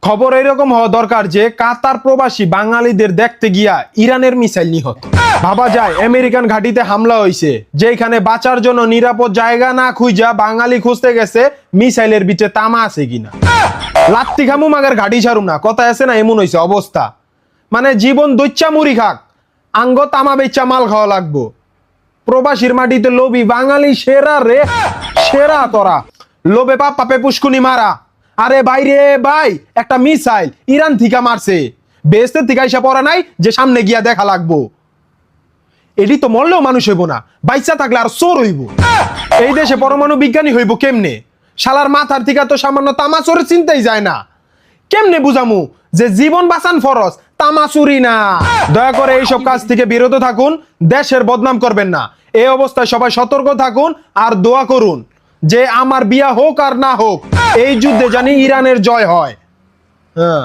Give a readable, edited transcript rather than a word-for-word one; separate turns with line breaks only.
খবর এরকম হওয়া দরকার যে কাতার প্রবাসী বাঙালিদের দেখতে গিয়া ইরানের মিসাইল নিহত। ভাবা যায় আমেরিকান ঘাঁটিতে হামলা হয়েছে, যেখানে বাঁচার জন্য নিরাপদ জায়গা না খুঁজা বাঙালি খুঁজতে গেছে মিসাইলের ভিতরে তামা আছে কিনা। লাত্তি খামু মাগের ঘাঁটি ছাড়ুম না, কথা আছে না, এমন হয়েছে অবস্থা। মানে জীবন দৈচ্চা মুড়ি খাক, আঙ্গ তামা বেচ্চা মাল খাওয়া লাগবো। প্রবাসীর মাটিতে লোভী বাঙালি সেরা রে, সেরা তোরা। লোভে পাপে পুষ্কুনি মারা। আরে ভাই রে ভাই, একটা মিসাইল ইরান থেকে মারছে, বেহেশতের থেকে আইসা পড়া নাই যে সামনে গিয়া দেখা লাগবো। এটি তো মরলেও মানুষ হইব না, বাইচা থাকলে আর চোর হইব। এই দেশে পরমাণু বিজ্ঞানী হইব কেমনে? শালার মাথার থেকে তো সামান্য তামা চোরের চিন্তাই যায় না। কেমনে বুঝামু যে জীবন বাঁচান ফরজ, তামা চুরি না? দয়া করে এইসব কাজ থেকে বিরত থাকুন, দেশের বদনাম করবেন না। এই অবস্থায় সবাই সতর্ক থাকুন আর দোয়া করুন যে আমার বিয়া হোক আর না হোক, এই যুদ্ধে জানি ইরানের জয় হয়। হ্যাঁ।